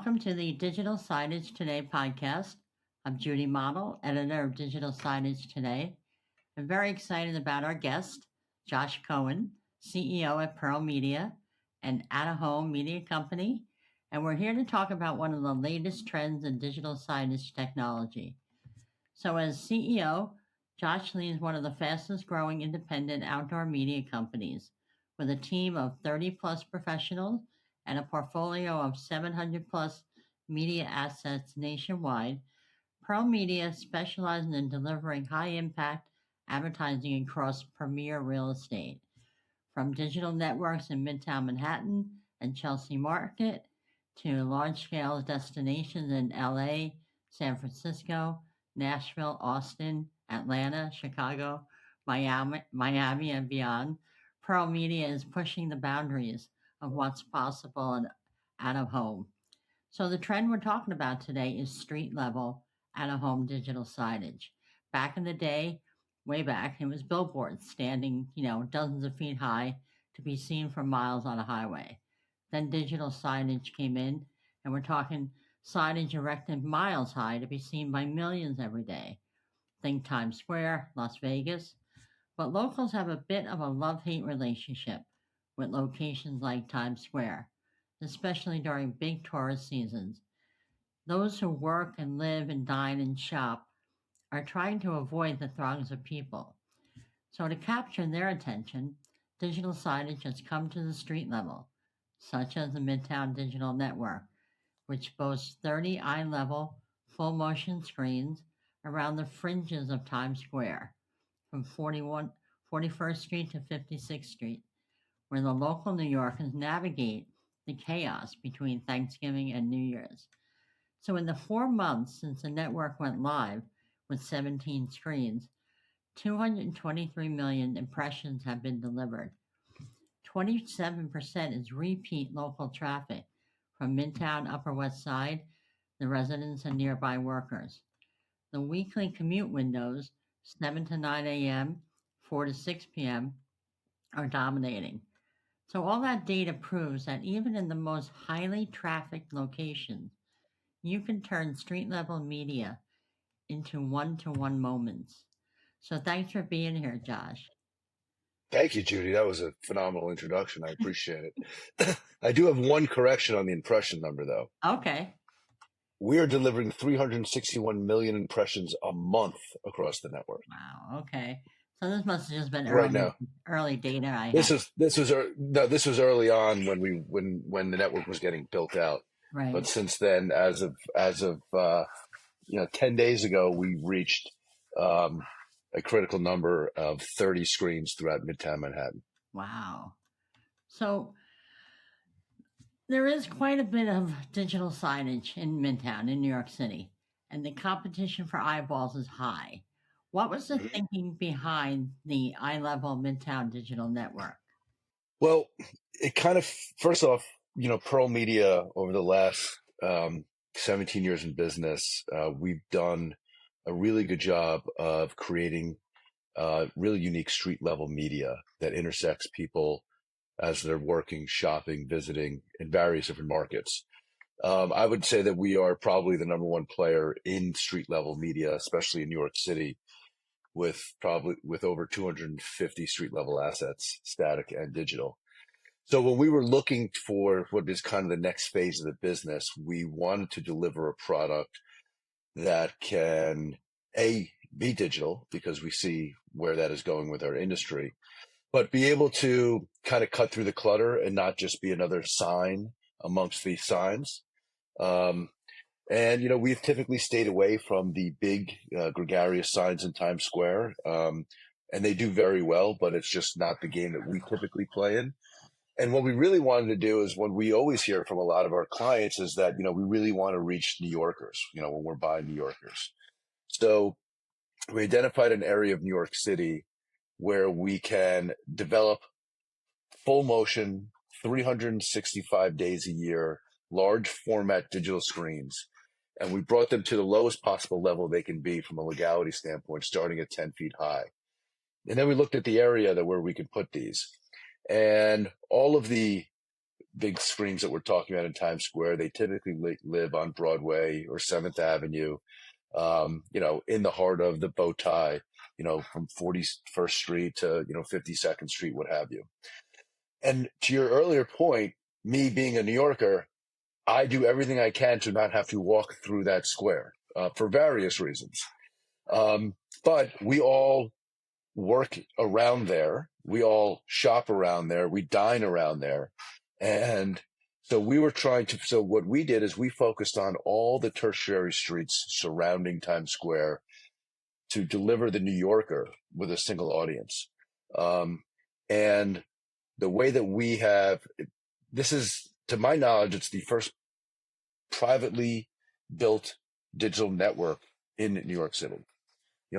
welcome to the Digital Signage Today podcast. I'm Judy Model, editor of Digital Signage Today. I'm very excited about our guest, Josh Cohen, CEO at Pearl Media, an at-home media company, and we're here to talk about one of the latest trends in digital signage technology. So as CEO, Josh leads one of the fastest growing independent outdoor media companies with a team of 30 plus professionals and a portfolio of 700 plus media assets nationwide. Pearl Media specializes in delivering high impact advertising across premier real estate, from digital networks in Midtown Manhattan and Chelsea Market to large scale destinations in LA, San Francisco, Nashville, Austin, Atlanta, Chicago, Miami, and beyond. Pearl Media is pushing the boundaries of what's possible and out of home. So the trend we're talking about today is street level out of home digital signage. Back in the day, way back, it was billboards standing, dozens of feet high to be seen for miles on a highway. Then digital signage came in, and we're talking signage erected miles high to be seen by millions every day. Think Times Square, Las Vegas. But locals have a bit of a love-hate relationship with locations like Times Square, especially during big tourist seasons. Those who work and live and dine and shop are trying to avoid the throngs of people. So to capture their attention, digital signage has come to the street level, such as the Midtown Digital Network, which boasts 30 eye-level full motion screens around the fringes of Times Square, from 41st Street to 56th Street, where the local New Yorkers navigate the chaos between Thanksgiving and New Year's. So in the 4 months since the network went live with 17 screens, 223 million impressions have been delivered. 27% is repeat local traffic from Midtown Upper West Side, the residents and nearby workers. The weekly commute windows, 7 to 9 a.m., 4 to 6 p.m., are dominating. So all that data proves that even in the most highly trafficked locations, you can turn street level media into one-to-one moments. So thanks for being here, Josh. Thank you, Judy. That was a phenomenal introduction. I appreciate it. I do have one correction on the impression number, though. Okay. We are delivering 361 million impressions a month across the network. Wow. Okay. So this must have just been right now. Early data. This was early on when the network was getting built out. Right. But since then, as of 10 days ago, we reached a critical number of 30 screens throughout Midtown Manhattan. Wow. So there is quite a bit of digital signage in Midtown in New York City, and the competition for eyeballs is high. What was the thinking behind the eye-level Midtown Digital Network? Well, it kind of, first off, Pearl Media over the last 17 years in business, we've done a really good job of creating really unique street level media that intersects people as they're working, shopping, visiting in various different markets. I would say that we are probably the number one player in street level media, especially in New York City, with over 250 street level assets, static and digital. So when we were looking for what is kind of the next phase of the business, we wanted to deliver a product that can, A, be digital, because we see where that is going with our industry, but be able to kind of cut through the clutter and not just be another sign amongst these signs. And, we've typically stayed away from the big gregarious signs in Times Square, and they do very well, but it's just not the game that we typically play in. And what we really wanted to do is, what we always hear from a lot of our clients is that, we really want to reach New Yorkers, when we're buying New Yorkers. So we identified an area of New York City where we can develop full motion, 365 days a year, large format digital screens. And we brought them to the lowest possible level they can be from a legality standpoint, starting at 10 feet high. And then we looked at the area where we could put these. And all of the big screens that we're talking about in Times Square, they typically live on Broadway or 7th Avenue, in the heart of the bow tie, from 41st Street to, 52nd Street, what have you. And to your earlier point, me being a New Yorker, I do everything I can to not have to walk through that square for various reasons. But we all work around there. We all shop around there. We dine around there. And so so what we did is we focused on all the tertiary streets surrounding Times Square to deliver the New Yorker with a single audience. And the way that we have, this is, to my knowledge, it's the first privately built digital network in New York City.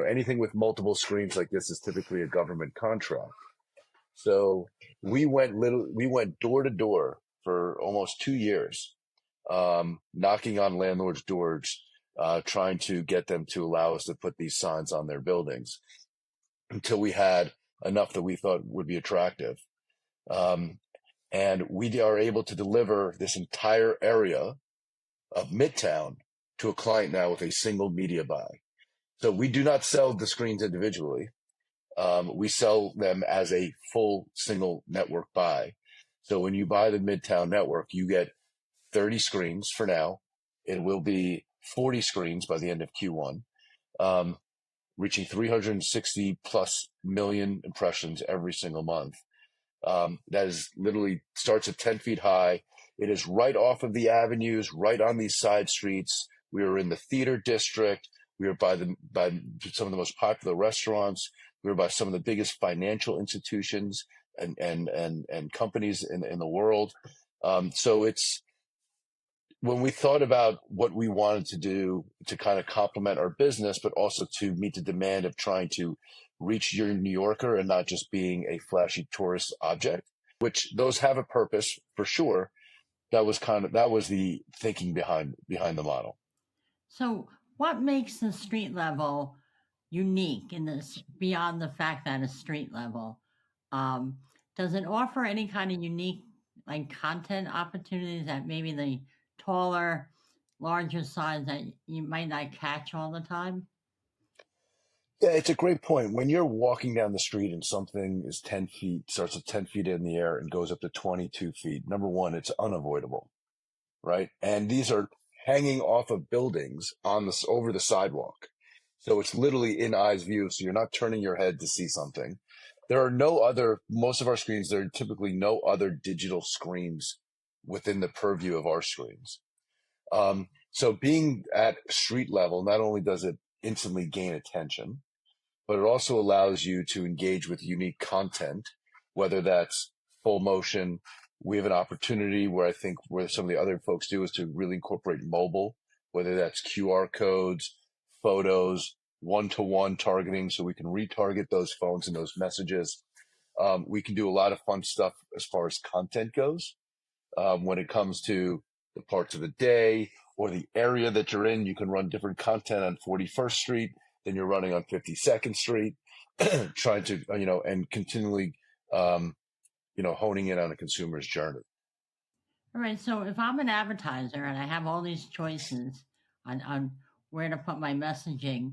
Anything with multiple screens like this is typically a government contract. So we went door to door for almost 2 years, knocking on landlords' doors, trying to get them to allow us to put these signs on their buildings until we had enough that we thought would be attractive. And we are able to deliver this entire area of Midtown to a client now with a single media buy. So we do not sell the screens individually. We sell them as a full single network buy. So when you buy the Midtown network, you get 30 screens for now. It will be 40 screens by the end of Q1, reaching 360 plus million impressions every single month. That is literally starts at 10 feet high. It is right off of the avenues, right on these side streets. We are in the theater district. We are by some of the most popular restaurants. We are by some of the biggest financial institutions and companies in the world. So it's, when we thought about what we wanted to do to kind of complement our business, but also to meet the demand of trying to reach your New Yorker and not just being a flashy tourist object, which those have a purpose for sure. That was the thinking behind the model. So, what makes the street level unique in this beyond the fact that it's street level? Um, does it offer any kind of unique like content opportunities that maybe the taller, larger signs that you might not catch all the time? Yeah, it's a great point. When you're walking down the street and something is 10 feet, starts at 10 feet in the air and goes up to 22 feet, number one, it's unavoidable, right? And these are hanging off of buildings over the sidewalk. So it's literally in eyes view. So you're not turning your head to see something. Most of our screens, there are typically no other digital screens within the purview of our screens. So being at street level, not only does it instantly gain attention, but it also allows you to engage with unique content, whether that's full motion. We have an opportunity where I think where some of the other folks do is to really incorporate mobile, whether that's QR codes, photos, one-to-one targeting, so we can retarget those phones and those messages. We can do a lot of fun stuff as far as content goes. When it comes to the parts of the day or the area that you're in, you can run different content on 41st Street than you're running on 52nd Street, trying to, and continually, honing in on a consumer's journey. All right. So, if I'm an advertiser and I have all these choices on where to put my messaging,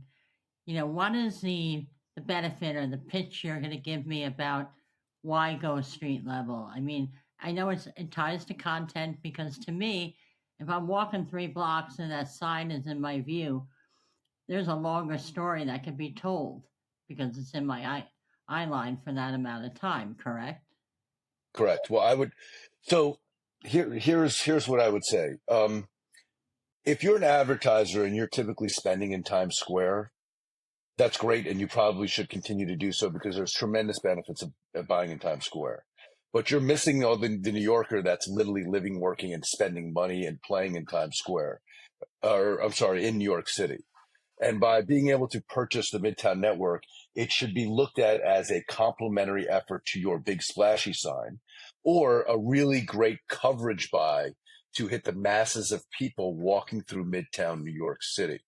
what is the benefit or the pitch you're going to give me about why go street level? I mean, I know it ties to content because to me, if I'm walking 3 blocks and that sign is in my view, there's a longer story that can be told because it's in my eye line for that amount of time. Correct? Correct. Well, so here's what I would say. If you're an advertiser and you're typically spending in Times Square, that's great, and you probably should continue to do so because there's tremendous benefits of buying in Times Square. But you're missing the New Yorker that's literally living, working, and spending money and playing in Times Square, or I'm sorry, in New York City. And by being able to purchase the Midtown network, it should be looked at as a complementary effort to your big splashy sign or a really great coverage buy to hit the masses of people walking through Midtown New York City.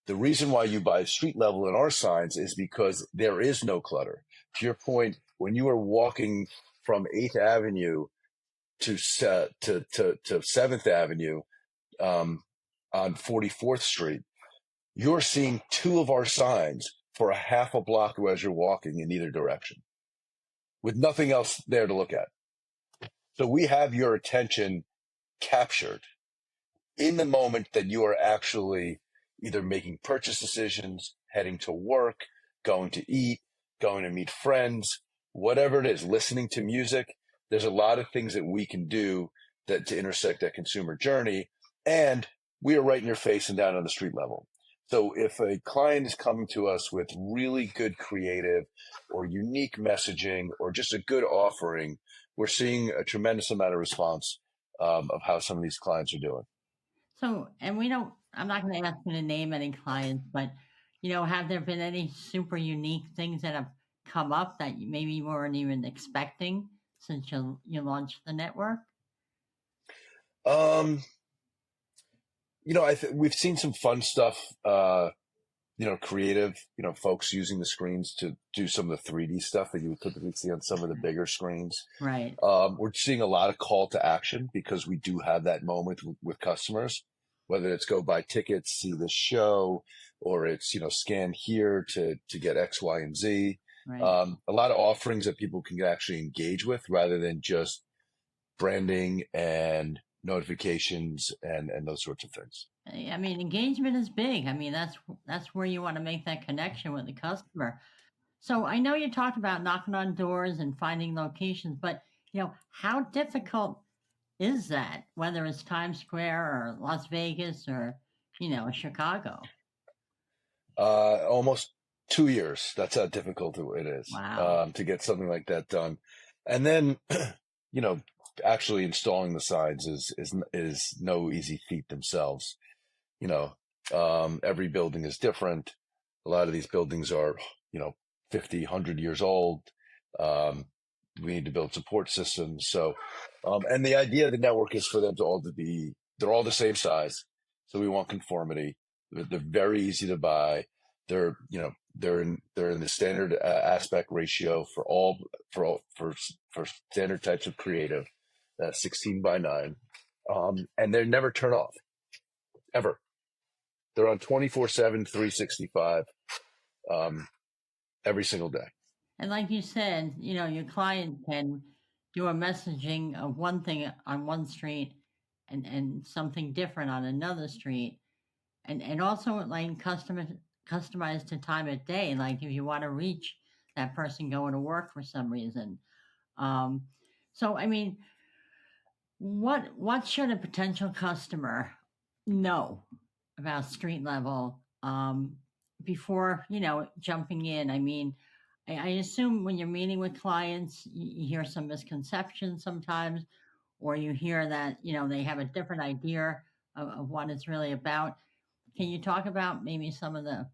The reason why you buy street level in our signs is because there is no clutter. To your point, when you are walking from 8th Avenue to 7th Avenue on 44th Street, you're seeing two of our signs for a half a block as you're walking in either direction with nothing else there to look at. So we have your attention captured in the moment that you are actually either making purchase decisions, heading to work, going to eat, going to meet friends, whatever it is, listening to music. There's a lot of things that we can do that to intersect that consumer journey. And we are right in your face and down on the street level. So if a client is coming to us with really good creative or unique messaging or just a good offering, we're seeing a tremendous amount of response of how some of these clients are doing. So, and I'm not going to ask you to name any clients, but, have there been any super unique things that have come up that maybe you weren't even expecting since you launched the network? We've seen some fun stuff, creative, folks using the screens to do some of the 3D stuff that you would typically see on some of the bigger screens. Right. We're seeing a lot of call to action because we do have that moment with customers, whether it's go buy tickets, see the show, or it's, scan here to get X, Y, and Z. Right. A lot of offerings that people can actually engage with rather than just branding and notifications and those sorts of things. I mean, engagement is big. I mean, that's where you want to make that connection with the customer. So I know you talked about knocking on doors and finding locations, but how difficult is that? Whether it's Times Square or Las Vegas or Chicago? Almost 2 years. That's how difficult it is. Wow. To get something like that done, and then actually installing the signs is no easy feat themselves. Every building is different. A lot of these buildings are 50, 100 years old. We need to build support systems. So, and the idea of the network is for them they're all the same size. So we want conformity. They're very easy to buy. They're in the standard aspect ratio for standard types of creative, 16:9. And they never turn off ever. They're on 24/7, 365, every single day. And like you said, your client can do a messaging of one thing on one street and something different on another street. And also like customized to time of day, like if you want to reach that person going to work for some reason. So I mean, what should a potential customer know about street level before jumping in? I mean, I assume when you're meeting with clients, you hear some misconceptions sometimes, or you hear that they have a different idea of what it's really about. Can you talk about maybe some of the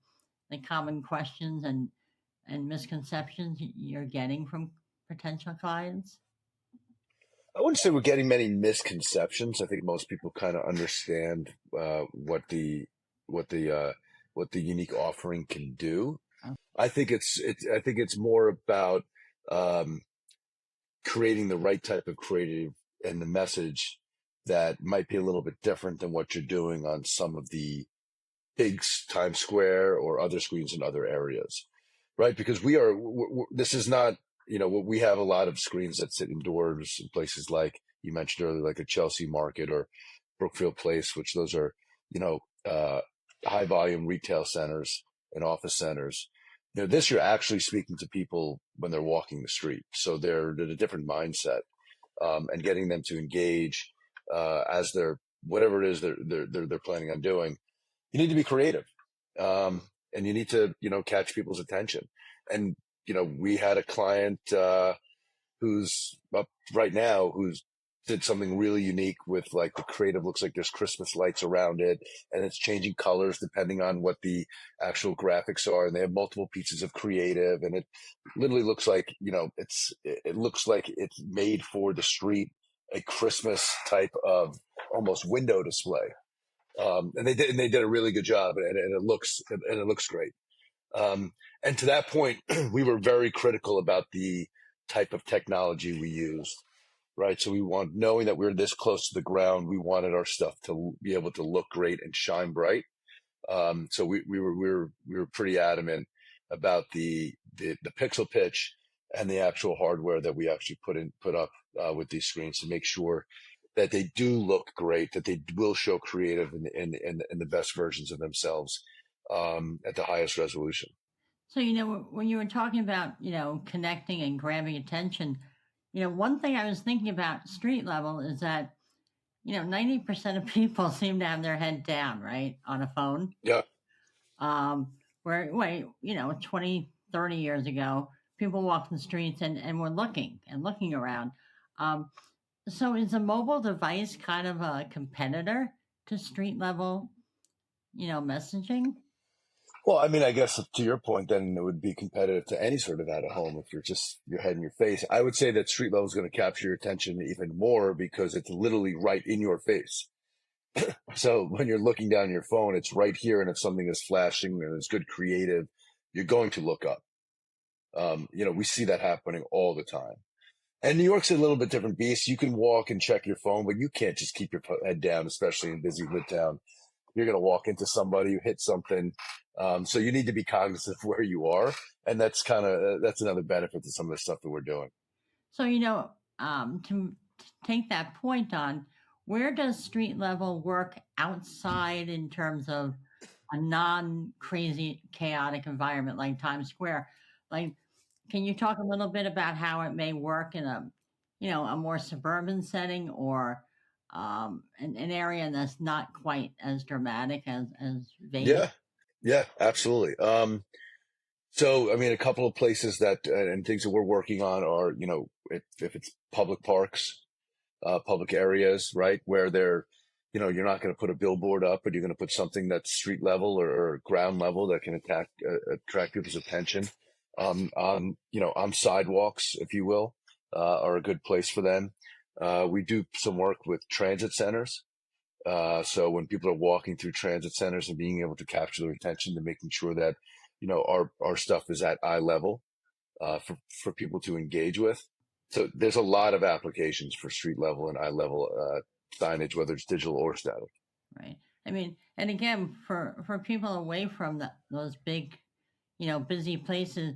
common questions and misconceptions you're getting from potential clients? I wouldn't say we're getting many misconceptions. I think most people kind of understand what the unique offering can do. Oh. I think it's more about creating the right type of creative and the message that might be a little bit different than what you're doing on some of the big Times Square or other screens in other areas, right? Because this is not, we have a lot of screens that sit indoors in places like you mentioned earlier, like a Chelsea Market or Brookfield Place, which those are, high volume retail centers and office centers. This you're actually speaking to people when they're walking the street. So they're in a different mindset, and getting them to engage as they're, whatever it is they're planning on doing. You need to be creative, and you need to, catch people's attention. And, we had a client who's up right now who's did something really unique with like the creative. Looks like there's Christmas lights around it and it's changing colors depending on what the actual graphics are. And they have multiple pieces of creative and it literally looks like, it looks like it's made for the street, a Christmas type of almost window display. And they did a really good job and it looks great. And to that point, we were very critical about the type of technology we used. right? So we want, knowing that we're this close to the ground, we wanted our stuff to be able to look great and shine bright. So we were pretty adamant about the pixel pitch and the actual hardware that we actually put up with these screens to make sure that they do look great, that they will show creative in the best versions of themselves at the highest resolution. So, when you were talking about, connecting and grabbing attention, one thing I was thinking about street level is that, 90% of people seem to have their head down, right, on a phone. Yeah. Um, where, wait, 20, 30 years ago, people walked the streets and were looking around. Um, so is a mobile device kind of a competitor to street level, messaging? Well, I mean, I guess to your point, then it would be competitive to any sort of out of home if you're just your head in your face. I would say that street level is going to capture your attention even more because it's literally right in your face. So when you're looking down your phone, it's right here, and if something is flashing and it's good creative, you're going to look up. We see that happening all the time. And New York's a little bit different beast. You can walk and check your phone, but you can't just keep your head down, especially in busy Midtown. You're going to walk into somebody, you hit something. So you need to be cognizant of where you are. And that's another benefit to some of the stuff that we're doing. So, to take that point on, where does street level work outside in terms of a non crazy, chaotic environment like Times Square? Like, can you talk a little bit about how it may work in a more suburban setting or an area that's not quite as dramatic as Vegas? Yeah. Yeah, absolutely. So, I mean, a couple of places that and things that we're working on are, if it's public parks, public areas, right, where you're not going to put a billboard up, but you're going to put something that's street level or ground level that can attract people's attention. On sidewalks, if you will, are a good place for them. We do some work with transit centers. So when people are walking through transit centers and being able to capture their attention, to making sure that our stuff is at eye level for people to engage with. So there's a lot of applications for street level and eye level signage, whether it's digital or static. Right. I mean, and again, for people away from those big, busy places,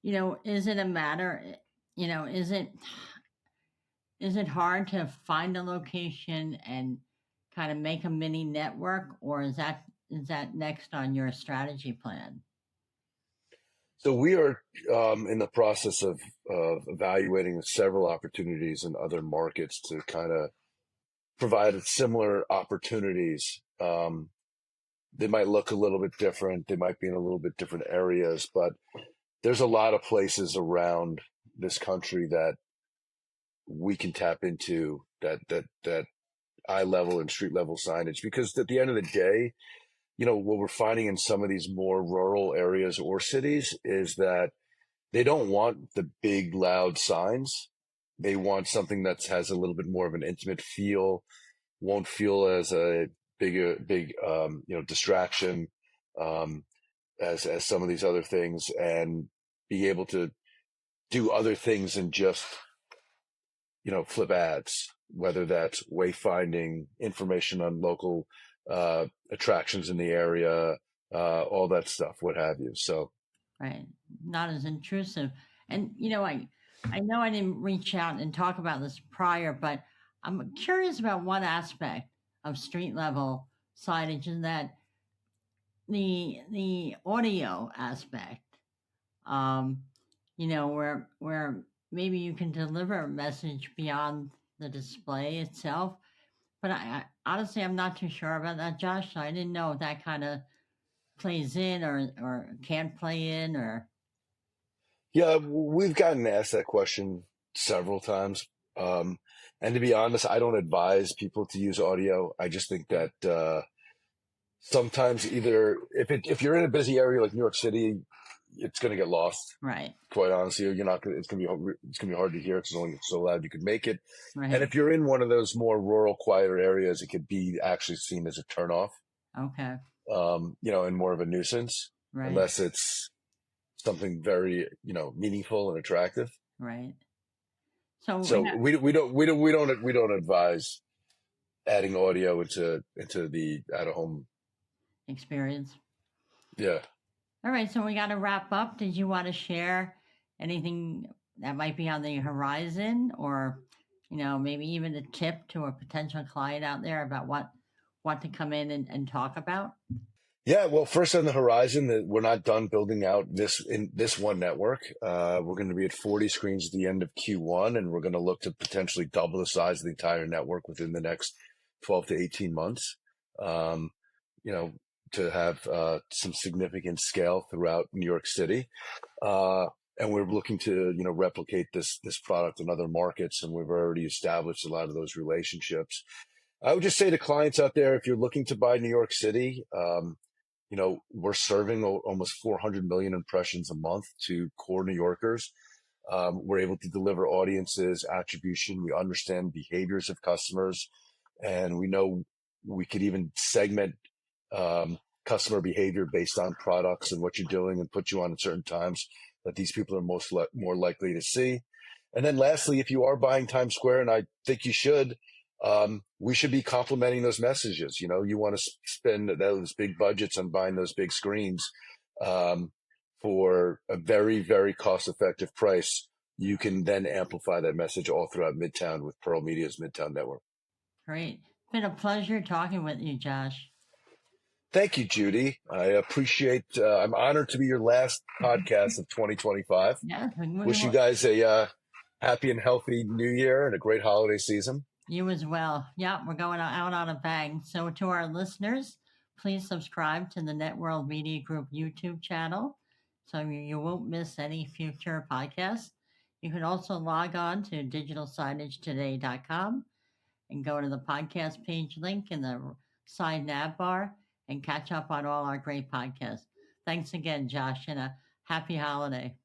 is it a matter, is it hard to find a location and kind of make a mini network, or is that next on your strategy plan? So we are in the process of evaluating several opportunities in other markets to kind of provide similar opportunities. They might look a little bit different. They might be in a little bit different areas, but there's a lot of places around this country that we can tap into that eye level and street level signage. Because at the end of the day, what we're finding in some of these more rural areas or cities is that they don't want the big, loud signs. They want something that has a little bit more of an intimate feel, won't feel as a big distraction as some of these other things, and be able to do other things than just flip ads, whether that's wayfinding, information on local attractions in the area, all that stuff, what have you. So Right. Not as intrusive. And I know I didn't reach out and talk about this prior, but I'm curious about one aspect of street level signage, and that the audio aspect. Um, where maybe you can deliver a message beyond the display itself. But I honestly, I'm not too sure about that, Josh. So I didn't know if that kind of plays in or can play in or. yeah, we've gotten asked that question several times. And to be honest, I don't advise people to use audio. I just think that sometimes either if you're in a busy area like New York City, it's going to get lost. Right. Quite honestly, you're not going. It's going to be hard to hear because it's only so loud you could make it. Right. And if you're in one of those more rural, quieter areas, it could be actually seen as a turnoff. Okay. And more of a nuisance, Right. unless it's something very, meaningful and attractive. Right. So So we don't advise adding audio into the out of home. experience. Yeah. All right, so we got to wrap up. Did you want to share anything that might be on the horizon, or maybe even a tip to a potential client out there about what to come in and talk about? Yeah, well, first on the horizon, that we're not done building out this one network. We're going to be at 40 screens at the end of Q1, and we're going to look to potentially double the size of the entire network within the next 12 to 18 months. Um, you know, to have some significant scale throughout New York City, and we're looking to replicate this product in other markets, and we've already established a lot of those relationships. I would just say to clients out there, if you're looking to buy New York City, we're serving almost 400 million impressions a month to core New Yorkers. We're able to deliver audiences, attribution. We understand behaviors of customers, and we know we could even segment customer behavior based on products and what you're doing, and put you on at certain times that these people are more likely to see. And then lastly, if you are buying Times Square, and I think you should, we should be complementing those messages. You want to spend those big budgets on buying those big screens for a very, very cost-effective price. You can then amplify that message all throughout Midtown with Pearl Media's Midtown Network. Great. It's been a pleasure talking with you, Josh. Thank you, Judy. I appreciate. I'm honored to be your last podcast of 2025. Yeah. Wish you guys a happy and healthy New Year and a great holiday season. You as well. Yeah, we're going out on a bang. So, to our listeners, please subscribe to the Networld Media Group YouTube channel so you won't miss any future podcasts. You can also log on to digitalsignagetoday.com and go to the podcast page link in the side nav bar and catch up on all our great podcasts. Thanks again, Josh, and a happy holiday.